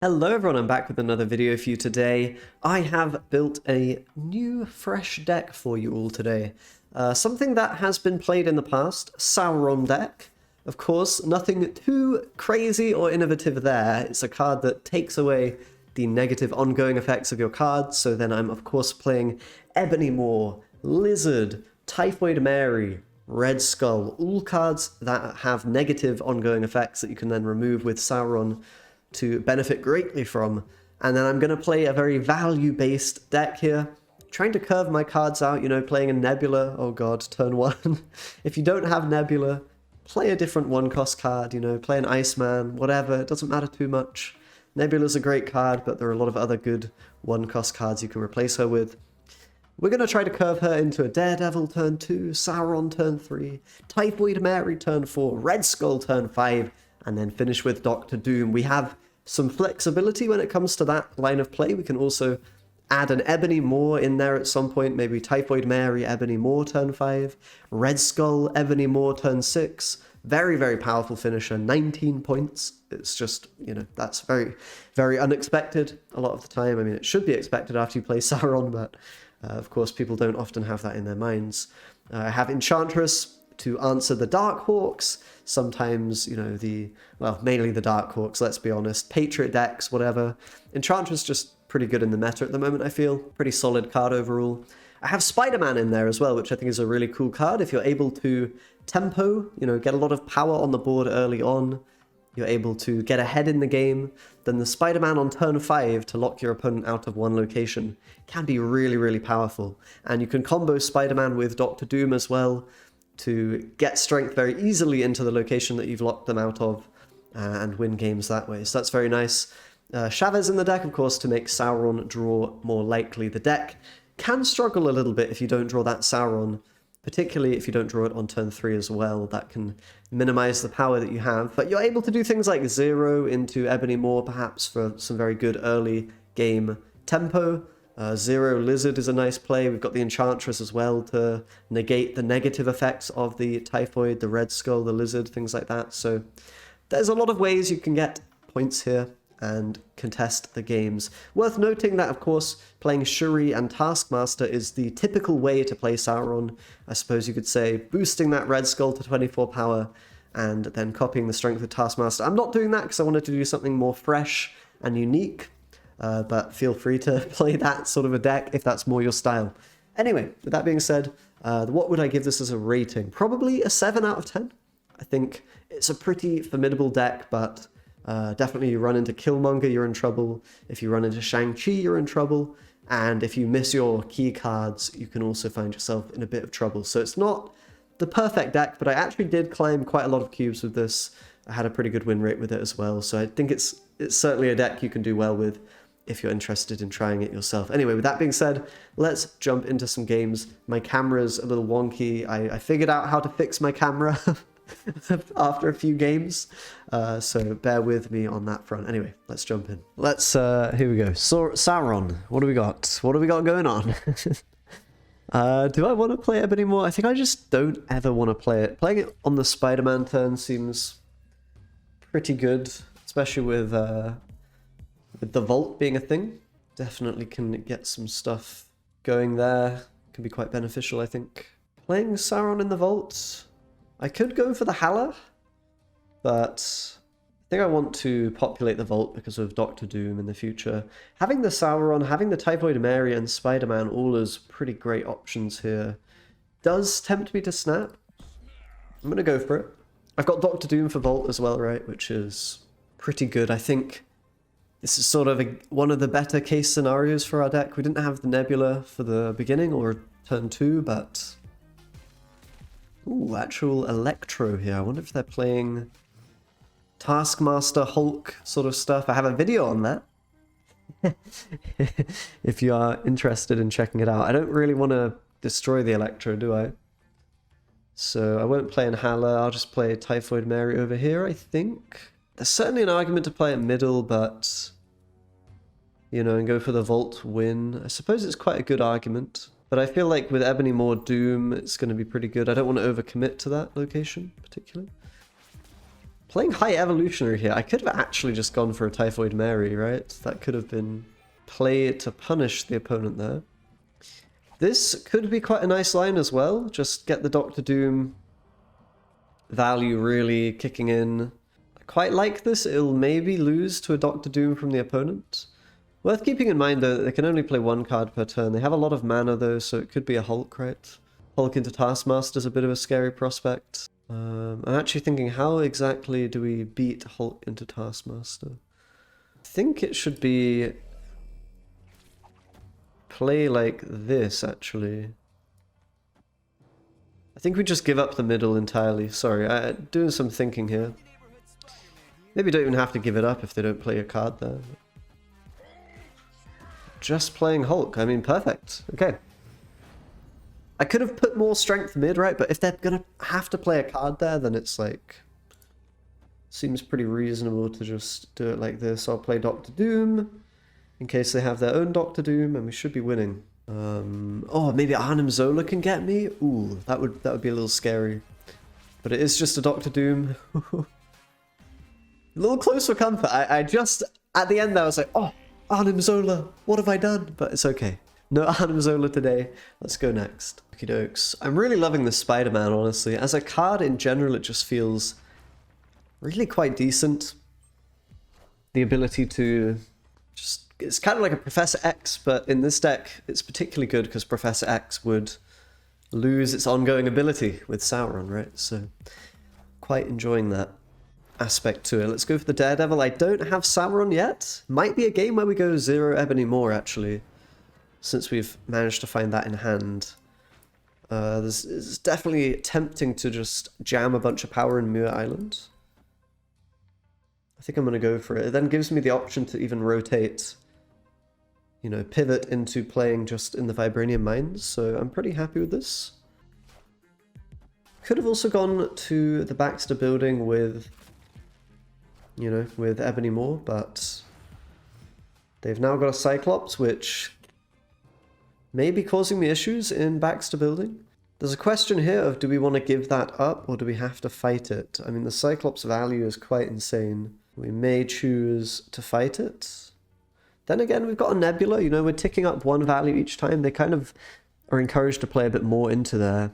Hello everyone, I'm back with another video for you today. I have built a new, fresh deck for you all today. Something that has been played in the past, Sauron deck. Of course, nothing too crazy or innovative there. It's a card that takes away the negative ongoing effects of your cards, so then I'm of course playing Ebony Maw, Lizard, Typhoid Mary, Red Skull, all cards that have negative ongoing effects that you can then remove with Sauron to benefit greatly from. And then I'm going to play a very value-based deck here, trying to curve my cards out, playing a Nebula, oh god, turn 1. If you don't have Nebula, play a different one-cost card, play an Iceman, whatever, it doesn't matter too much. Nebula's a great card, but there are a lot of other good one-cost cards you can replace her with. We're going to try to curve her into a Daredevil turn 2, Sauron turn 3, Typhoid Mary turn 4, Red Skull turn 5, and then finish with Doctor Doom. We have some flexibility when it comes to that line of play. We can also add an Ebony Maw in there at some point, maybe Typhoid Mary, Ebony Maw turn 5, Red Skull, Ebony Maw turn 6. Very, very powerful finisher, 19 points. It's just, that's very, very unexpected a lot of the time. I mean, it should be expected after you play Sauron, but of course people don't often have that in their minds. I have Enchantress to answer the Dark Hawks, sometimes, mainly the Dark Hawks, let's be honest, Patriot decks, whatever. Enchantress just pretty good in the meta at the moment, I feel. Pretty solid card overall. I have Spider-Man in there as well, which I think is a really cool card. If you're able to tempo, get a lot of power on the board early on, you're able to get ahead in the game, then the Spider-Man on turn 5 to lock your opponent out of one location can be really, really powerful. And you can combo Spider-Man with Doctor Doom as well, to get strength very easily into the location that you've locked them out of and win games that way. So that's very nice. Chavez in the deck, of course, to make Sauron draw more likely. The deck can struggle a little bit if you don't draw that Sauron, particularly if you don't draw it on turn 3 as well. That can minimize the power that you have. But you're able to do things like 0 into Ebony Maw, perhaps, for some very good early game tempo. 0 Lizard is a nice play. We've got the Enchantress as well to negate the negative effects of the Typhoid, the Red Skull, the Lizard, things like that. So there's a lot of ways you can get points here and contest the games. Worth noting that, of course, playing Shuri and Taskmaster is the typical way to play Sauron. I suppose you could say boosting that Red Skull to 24 power and then copying the strength of Taskmaster. I'm not doing that because I wanted to do something more fresh and unique. But feel free to play that sort of a deck if that's more your style. Anyway, with that being said, what would I give this as a rating? Probably a 7 out of 10. I think it's a pretty formidable deck, but definitely you run into Killmonger, you're in trouble. If you run into Shang-Chi, you're in trouble. And if you miss your key cards, you can also find yourself in a bit of trouble. So it's not the perfect deck, but I actually did climb quite a lot of cubes with this. I had a pretty good win rate with it as well. So I think it's certainly a deck you can do well with if you're interested in trying it yourself. Anyway, with that being said, let's jump into some games. My camera's a little wonky. I figured out how to fix my camera after a few games, so bear with me on that front. Anyway, let's jump in. Let's, here we go. Sauron, what do we got? What do we got going on? Do I want to play Ebony Maw? I think I just don't ever want to play it. Playing it on the Spider-Man turn seems pretty good, especially with the Vault being a thing. Definitely can get some stuff going there. Can be quite beneficial, I think. Playing Sauron in the Vault. I could go for the Halla, but I think I want to populate the Vault because of Doctor Doom in the future. Having the Sauron, having the Typhoid Mary and Spider-Man all as pretty great options here does tempt me to snap. I'm going to go for it. I've got Doctor Doom for Vault as well, right? Which is pretty good. I think this is sort of one of the better case scenarios for our deck. We didn't have the Nebula for the beginning or turn 2, but ooh, actual Electro here. I wonder if they're playing Taskmaster, Hulk sort of stuff. I have a video on that if you are interested in checking it out. I don't really want to destroy the Electro, do I? So I won't play in Halla. I'll just play Typhoid Mary over here, I think. There's certainly an argument to play at middle, but, and go for the Vault win. I suppose it's quite a good argument. But I feel like with Ebony Maw Doom, it's going to be pretty good. I don't want to overcommit to that location, particularly. Playing High Evolutionary here. I could have actually just gone for a Typhoid Mary, right? That could have been play to punish the opponent there. This could be quite a nice line as well. Just get the Doctor Doom value really kicking in. I quite like this. It'll maybe lose to a Doctor Doom from the opponent. Worth keeping in mind though that they can only play one card per turn. They have a lot of mana though, so it could be a Hulk, right? Hulk into Taskmaster is a bit of a scary prospect. I'm actually thinking, how exactly do we beat Hulk into Taskmaster? I think it should be play like this, actually. I think we just give up the middle entirely. Sorry, I'm doing some thinking here. Maybe don't even have to give it up if they don't play a card there. Just playing Hulk, I mean, perfect. Okay. I could have put more strength mid, right? But if they're gonna have to play a card there, then it's like... seems pretty reasonable to just do it like this. I'll play Doctor Doom, in case they have their own Doctor Doom, and we should be winning. Oh, maybe Arnim Zola can get me? Ooh, that would be a little scary. But it is just a Doctor Doom. A little close for comfort. I just, at the end there, I was like, oh, Arnim Zola, what have I done? But it's okay. No Arnim Zola today. Let's go next. Okie dokes. I'm really loving this Spider-Man, honestly. As a card in general, it just feels really quite decent. The ability to just... it's kind of like a Professor X, but in this deck, it's particularly good because Professor X would lose its ongoing ability with Sauron, right? So, quite enjoying that aspect to it. Let's go for the Daredevil. I don't have Sauron yet. Might be a game where we go 0 Ebony Maw, actually, since we've managed to find that in hand. It's definitely tempting to just jam a bunch of power in Muir Island. I think I'm going to go for it. It then gives me the option to even rotate, you know, pivot into playing just in the Vibranium Mines, so I'm pretty happy with this. Could have also gone to the Baxter building with, you know, with Ebony Maw, but they've now got a Cyclops, which may be causing me issues in Baxter building. There's a question here of, do we want to give that up, or do we have to fight it? I mean, the Cyclops value is quite insane. We may choose to fight it. Then again, we've got a Nebula, you know, we're ticking up one value each time. They kind of are encouraged to play a bit more into there.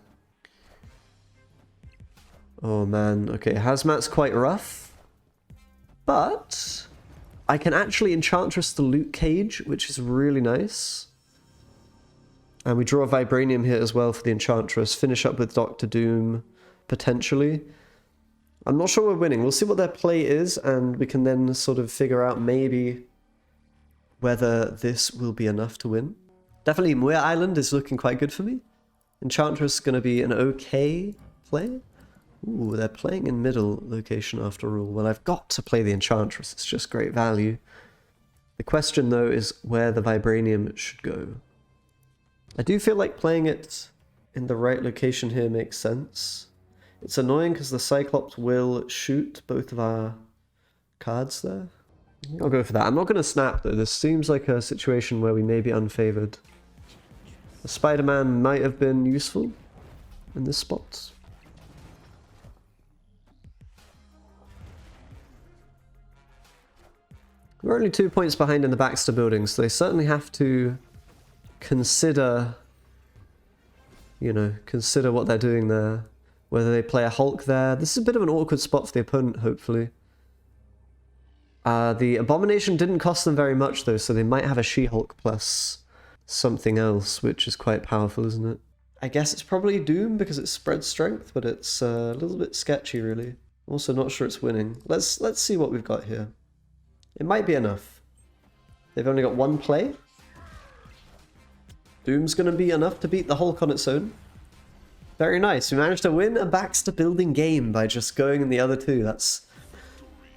Oh man, okay, Hazmat's quite rough. But I can actually Enchantress the Luke Cage, which is really nice. And we draw a Vibranium here as well for the Enchantress. Finish up with Doctor Doom, potentially. I'm not sure we're winning. We'll see what their play is, and we can then sort of figure out maybe whether this will be enough to win. Definitely Muir Island is looking quite good for me. Enchantress is going to be an okay play. Ooh, they're playing in middle location after all. Well, I've got to play the Enchantress. It's just great value. The question, though, is where the Vibranium should go. I do feel like playing it in the right location here makes sense. It's annoying because the Cyclops will shoot both of our cards there. I'll go for that. I'm not going to snap, though. This seems like a situation where we may be unfavored. The Spider-Man might have been useful in this spot. We're only 2 points behind in the Baxter building, so they certainly have to consider, you know, consider what they're doing there. Whether they play a Hulk there. This is a bit of an awkward spot for the opponent, hopefully. The Abomination didn't cost them very much, though, so they might have a She-Hulk plus something else, which is quite powerful, isn't it? I guess it's probably Doom because it spreads strength, but it's a little bit sketchy, really. Also, not sure it's winning. Let's see what we've got here. It might be enough. They've only got one play. Doom's going to be enough to beat the Hulk on its own. Very nice. We managed to win a Baxter building game by just going in the other two. That's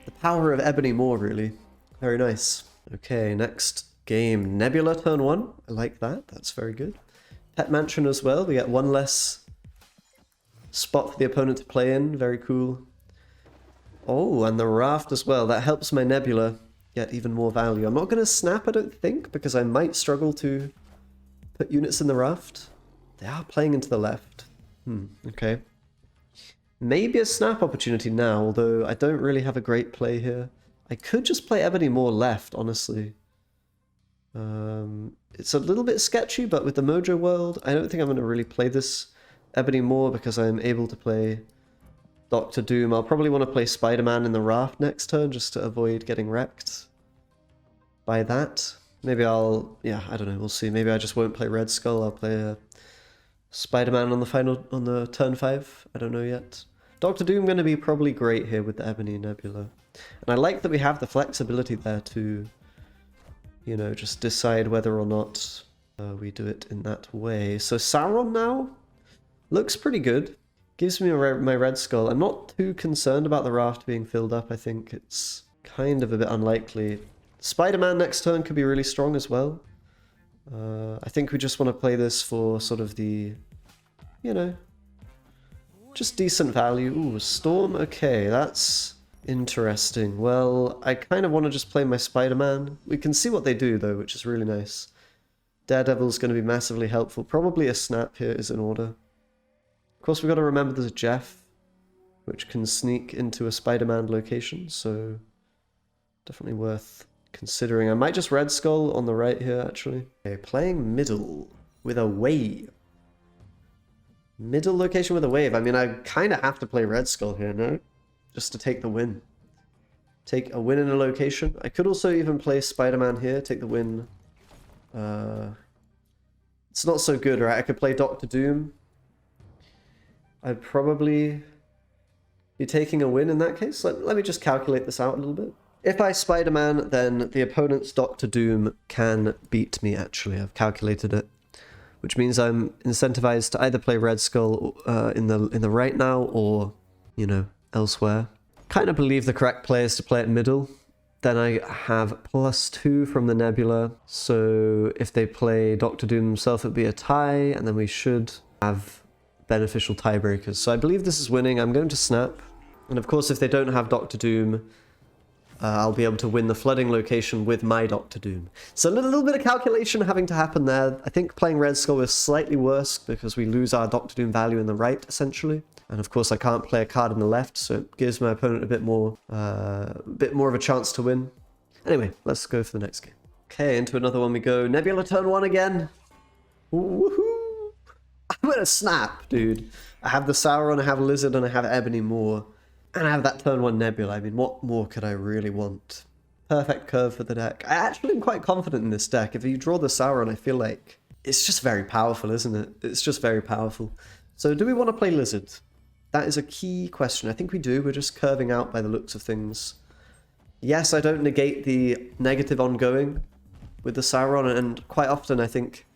the power of Ebony Maw, really. Very nice. Okay, next game. Nebula turn 1. I like that. That's very good. Pet Mansion as well. We get one less spot for the opponent to play in. Very cool. Oh, and the Raft as well. That helps my Nebula get even more value. I'm not going to snap, I don't think, because I might struggle to put units in the Raft. They are playing into the left. Okay. Maybe a snap opportunity now, although I don't really have a great play here. I could just play Ebony Maw left, honestly. It's a little bit sketchy, but with the Mojo World, I don't think I'm going to really play this Ebony Maw because I'm able to play Doctor Doom. I'll probably want to play Spider-Man in the Raft next turn just to avoid getting wrecked by that. Maybe yeah, I don't know, we'll see. Maybe I just won't play Red Skull. I'll play Spider-Man on the turn 5. I don't know yet. Doctor Doom going to be probably great here with the Ebony Nebula. And I like that we have the flexibility there to, you know, just decide whether or not we do it in that way. So Sauron now looks pretty good. Gives me my Red Skull. I'm not too concerned about the raft being filled up. I think it's kind of a bit unlikely. Spider-Man next turn could be really strong as well. I think we just want to play this for sort of the, you know, just decent value. Ooh, Storm, okay, that's interesting. Well, I kind of want to just play my Spider-Man. We can see what they do, though, which is really nice. Daredevil's going to be massively helpful. Probably a snap here is in order. Of course, we've got to remember there's a Jeff, which can sneak into a Spider-Man location, so definitely worth considering. I might just Red Skull on the right here, actually. Okay, playing middle with a wave. Middle location with a wave. I mean, I kind of have to play Red Skull here, no? Just to take the win. Take a win in a location. I could also even play Spider-Man here, take the win. It's not so good, right? I could play Doctor Doom. I'd probably be taking a win in that case. Let me just calculate this out a little bit. If I Spider-Man, then the opponent's Doctor Doom can beat me, actually. I've calculated it. Which means I'm incentivized to either play Red Skull in the right now or, you know, elsewhere. Kind of believe the correct play is to play it middle. Then I have +2 from the Nebula. So if they play Doctor Doom himself, it'd be a tie, and then we should have beneficial tiebreakers. So I believe this is winning. I'm going to snap. And of course, if they don't have Doctor Doom, I'll be able to win the flooding location with my Doctor Doom. So a little bit of calculation having to happen there. I think playing Red Skull is slightly worse because we lose our Doctor Doom value in the right, essentially. And of course, I can't play a card in the left, so it gives my opponent a bit more of a chance to win. Anyway, let's go for the next game. Okay, into another one we go. Nebula turn 1 again. Woohoo! I'm gonna snap, dude. I have the Sauron, I have Lizard, and I have Ebony Maw. And I have that turn 1 Nebula. I mean, what more could I really want? Perfect curve for the deck. I actually am quite confident in this deck. If you draw the Sauron, I feel like it's just very powerful, isn't it? It's just very powerful. So do we want to play Lizard? That is a key question. I think we do. We're just curving out by the looks of things. Yes, I don't negate the negative ongoing with the Sauron, and quite often I think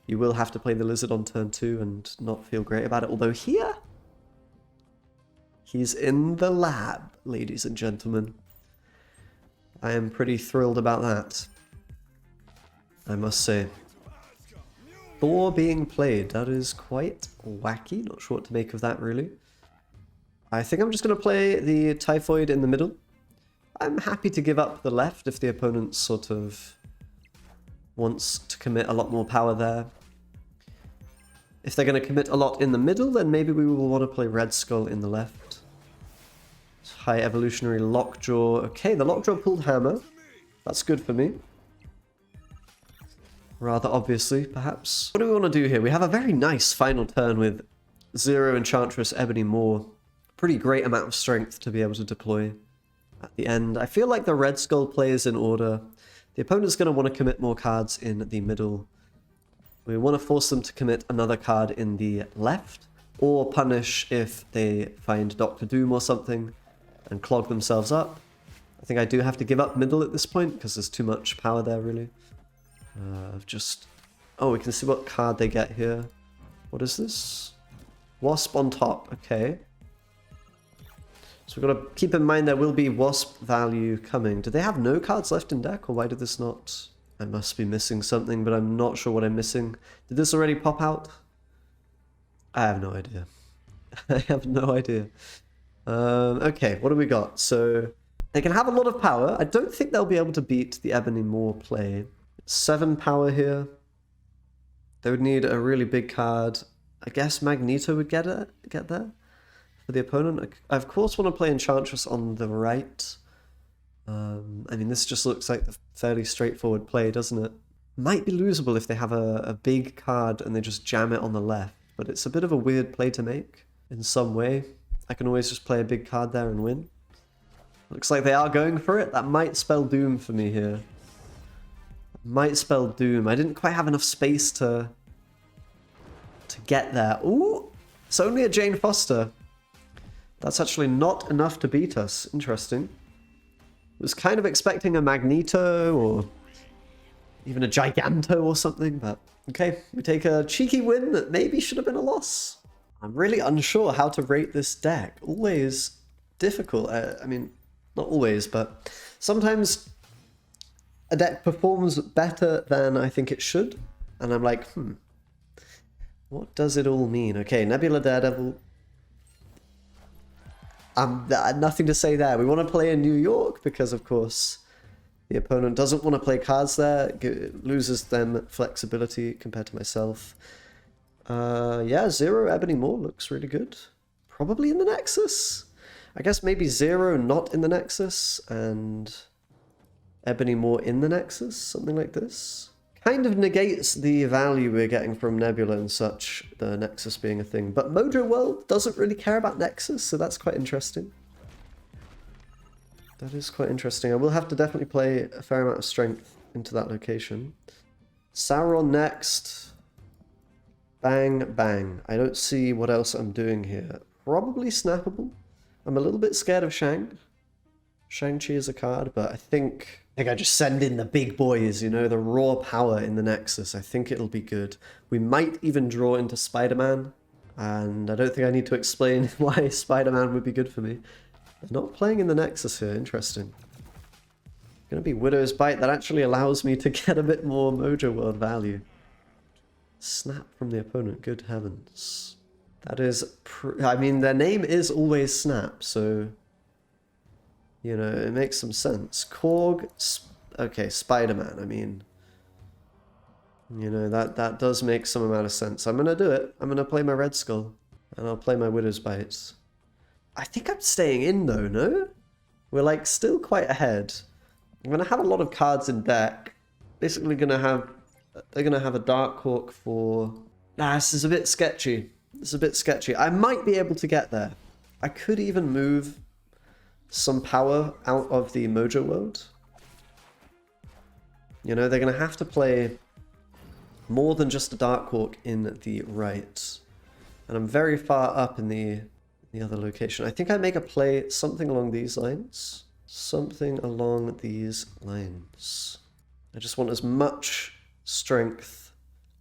you will have to play the Lizard on turn 2 and not feel great about it. Although here, he's in the lab, ladies and gentlemen. I am pretty thrilled about that, I must say. Thor being played, that is quite wacky. Not sure what to make of that, really. I think I'm just going to play the Typhoid in the middle. I'm happy to give up the left if the opponent sort of wants to commit a lot more power there. If they're going to commit a lot in the middle, then maybe we will want to play Red Skull in the left. High evolutionary Lockjaw. Okay, the Lockjaw pulled Hammer. That's good for me. Rather obviously, perhaps. What do we want to do here? We have a very nice final turn with 0 Enchantress, Ebony Maw. Pretty great amount of strength to be able to deploy at the end. I feel like the Red Skull play is in order. The opponent's going to want to commit more cards in the middle. We want to force them to commit another card in the left, or punish if they find Doctor Doom or something and clog themselves up. I think I do have to give up middle at this point because there's too much power there, really. Oh, we can see what card they get here. What is this? Wasp on top. Okay. So we've got to keep in mind there will be Wasp value coming. Do they have no cards left in deck, or why did this not... I must be missing something, but I'm not sure what I'm missing. Did this already pop out? I have no idea. I have no idea. Okay, what do we got? So they can have a lot of power. I don't think they'll be able to beat the Ebony Maw play. 7 power here. They would need a really big card. I guess Magneto would get there. for the opponent. I of course want to play Enchantress on the right. I mean, this just looks like a fairly straightforward play, doesn't it? Might be losable if they have a big card and they just jam it on the left, but it's a bit of a weird play to make in some way. I can always just play a big card there and win. Looks like they are going for it. That might spell doom for me here. Might spell doom. I didn't quite have enough space to get there. Ooh, it's only a Jane Foster. That's actually not enough to beat us. Interesting. Was kind of expecting a Magneto or even a Giganto or something, but okay, we take a cheeky win that maybe should have been a loss. I'm really unsure how to rate this deck. Always difficult. I mean, not always, but sometimes a deck performs better than I think it should, and I'm like, what does it all mean? Okay, Nebula, Daredevil. Nothing to say there. We want to play in New York because, of course, the opponent doesn't want to play cards there. It loses them flexibility compared to myself. Yeah, 0 Ebony Maw looks really good. Probably in the Nexus. I guess maybe 0 not in the Nexus and Ebony Maw in the Nexus, something like this. Kind of negates the value we're getting from Nebula and such, the Nexus being a thing. But Mojo World doesn't really care about Nexus, so that's quite interesting. That is quite interesting. I will have to definitely play a fair amount of strength into that location. Sauron next. Bang, bang. I don't see what else I'm doing here. Probably snappable. I'm a little bit scared of Shang. Shang-Chi is a card, but I think I just send in the big boys, you know, the raw power in the Nexus. I think it'll be good. We might even draw into Spider-Man, and I don't think I need to explain why Spider-Man would be good for me. They're not playing in the Nexus here, interesting. Gonna be Widow's Bite, that actually allows me to get a bit more Mojo World value. Snap from the opponent, good heavens. That is, I mean, their name is always Snap, so you know, it makes some sense. Korg, okay, Spider-Man, I mean, you know, that does make some amount of sense. I'm gonna do it. I'm gonna play my Red Skull, and I'll play my Widow's Bites. I think I'm staying in though, no? We're like still quite ahead. I'm gonna have a lot of cards in deck. Basically they're gonna have a Dark Hawk for... Nah, this is a bit sketchy. This is a bit sketchy. I might be able to get there. I could even move some power out of the Mojo World. You know, they're going to have to play more than just a Dark Hawk in the right. And I'm very far up in the other location. I think I make a play something along these lines. Something along these lines. I just want as much strength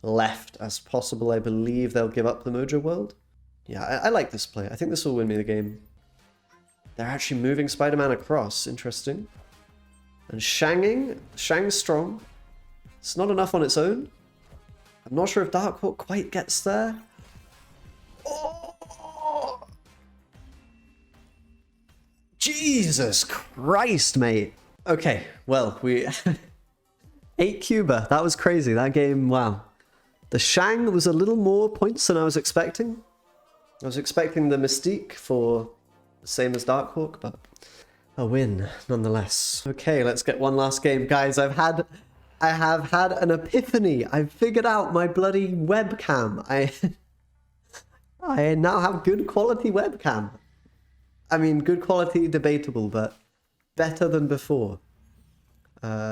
left as possible. I believe they'll give up the Mojo World. Yeah, I like this play. I think this will win me the game. They're actually moving Spider-Man across. Interesting. And Shang's strong. It's not enough on its own. I'm not sure if Dark Hawk quite gets there. Oh! Jesus Christ, mate. Okay, well, we... 8 Cuba. That was crazy. That game, wow. The Shang was a little more points than I was expecting. I was expecting the Mystique for... same as Dark Hawk, but a win nonetheless. Okay, let's get one last game. Guys, I have had an epiphany. I've figured out my bloody webcam. I now have good quality webcam. I mean, good quality, debatable, but better than before.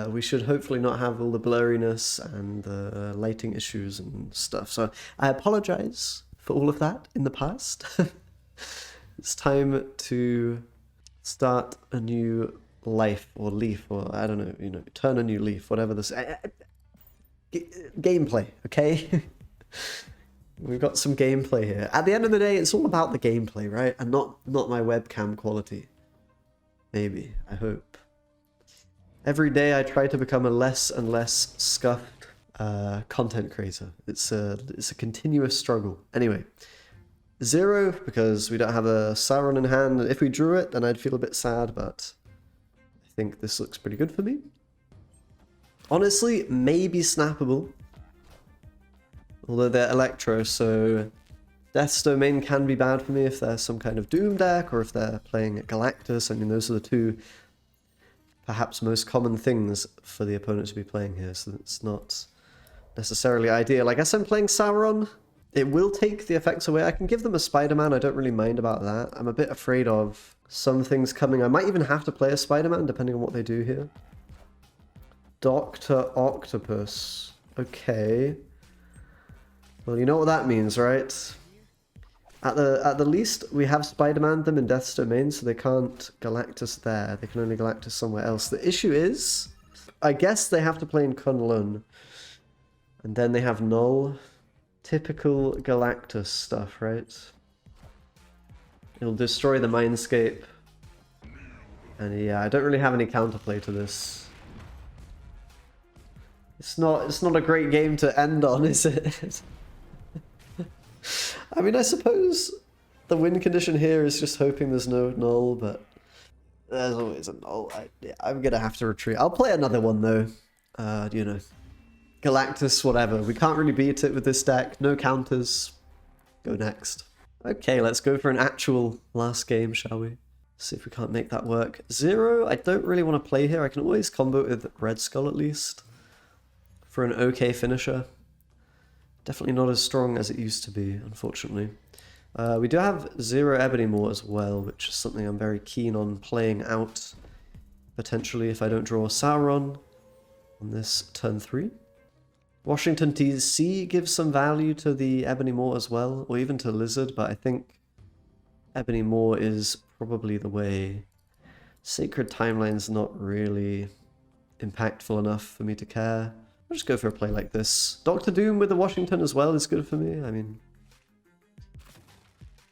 We should hopefully not have all the blurriness and the lighting issues and stuff. So I apologize for all of that in the past. It's time to start a new life or leaf, or I don't know, you know, turn a new leaf, whatever this... gameplay, okay? We've got some gameplay here. At the end of the day, it's all about the gameplay, right? And not my webcam quality. Maybe, I hope. Every day I try to become a less and less scuffed content creator. It's a continuous struggle. Anyway. 0, because we don't have a Sauron in hand. If we drew it, then I'd feel a bit sad, but I think this looks pretty good for me. Honestly, maybe snappable. Although they're Electro, so Death's Domain can be bad for me if there's some kind of Doom deck, or if they're playing Galactus. I mean, those are the two perhaps most common things for the opponent to be playing here, so it's not necessarily ideal. I guess I'm playing Sauron. It will take the effects away. I can give them a Spider-Man, I don't really mind about that. I'm a bit afraid of some things coming. I might even have to play a Spider-Man, depending on what they do here. Dr. Octopus. Okay. Well, you know what that means, right? At the least, we have Spider-Man them in Death's Domain, so they can't Galactus there. They can only Galactus somewhere else. The issue is, I guess they have to play in Kunlun. And then they have Null. Typical Galactus stuff, right? It'll destroy the Mindscape. And yeah, I don't really have any counterplay to this. It's not a great game to end on, is it? I mean, I suppose the win condition here is just hoping there's no Null, but there's always a Null. I'm gonna have to retreat. I'll play another one though. You know, Galactus, whatever. We can't really beat it with this deck. No counters. Go next. Okay, let's go for an actual last game, shall we? See if we can't make that work. 0, I don't really want to play here. I can always combo it with Red Skull at least. For an okay finisher. Definitely not as strong as it used to be, unfortunately. We do have 0 Ebony Maw as well, which is something I'm very keen on playing out. Potentially if I don't draw Sauron on this turn 3. Washington DC gives some value to the Ebony Maw as well, or even to Lizard, but I think Ebony Maw is probably the way. Sacred Timeline's not really impactful enough for me to care. I'll just go for a play like this. Doctor Doom with the Washington as well is good for me. I mean,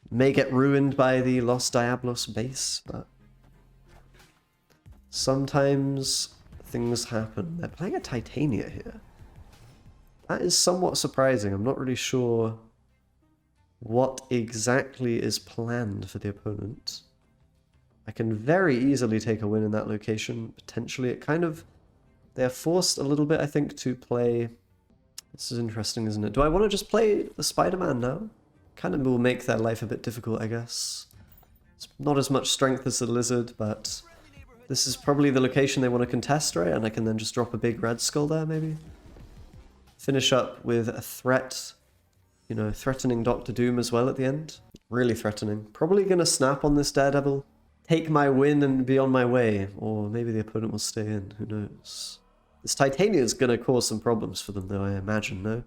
may get ruined by the Los Diablos base, but sometimes things happen. They're playing a Titania here. That is somewhat surprising. I'm not really sure what exactly is planned for the opponent. I can very easily take a win in that location, potentially. It kind of... They are forced a little bit, I think, to play... This is interesting, isn't it? Do I want to just play the Spider-Man now? Kind of will make their life a bit difficult, I guess. It's not as much strength as the Lizard, but this is probably the location they want to contest, right? And I can then just drop a big Red Skull there, maybe? Finish up with a threat, you know, threatening Doctor Doom as well at the end. Really threatening. Probably going to snap on this Daredevil. Take my win and be on my way. Or maybe the opponent will stay in, who knows. This Titania is going to cause some problems for them though, I imagine, no?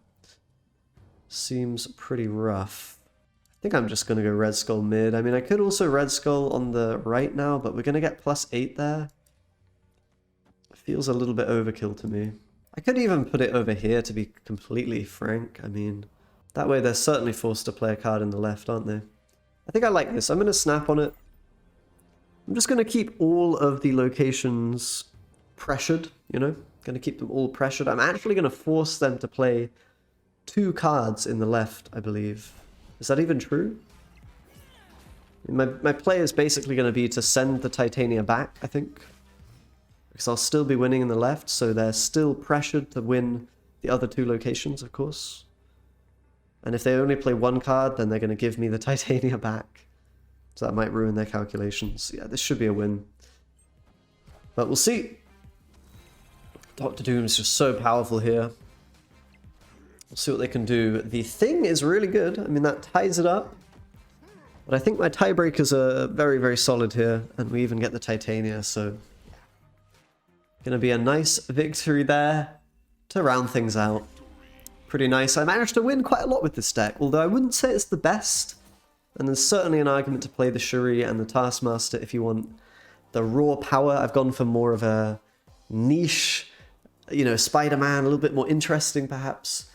Seems pretty rough. I think I'm just going to go Red Skull mid. I mean, I could also Red Skull on the right now, but we're going to get +8 there. Feels a little bit overkill to me. I could even put it over here, to be completely frank. I mean, that way they're certainly forced to play a card in the left, aren't they? I think I like this. I'm going to snap on it. I'm just going to keep all of the locations pressured, you know? Going to keep them all pressured. I'm actually going to force them to play 2 cards in the left, I believe. Is that even true? My play is basically going to be to send the Titania back, I think. Because I'll still be winning in the left, so they're still pressured to win the other 2 locations, of course. And if they only play 1 card, then they're going to give me the Titania back. So that might ruin their calculations. Yeah, this should be a win. But we'll see. Doctor Doom is just so powerful here. We'll see what they can do. The Thing is really good. I mean, that ties it up. But I think my tiebreakers are very, very solid here. And we even get the Titania, so... Gonna be a nice victory there to round things out. Pretty nice. I managed to win quite a lot with this deck, although I wouldn't say it's the best. And there's certainly an argument to play the Shuri and the Taskmaster if you want the raw power. I've gone for more of a niche, you know, Spider-Man, a little bit more interesting perhaps.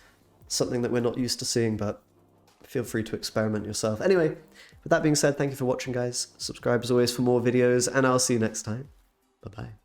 Something that we're not used to seeing, but feel free to experiment yourself. Anyway, with that being said, thank you for watching, guys. Subscribe as always for more videos, and I'll see you next time. Bye-bye.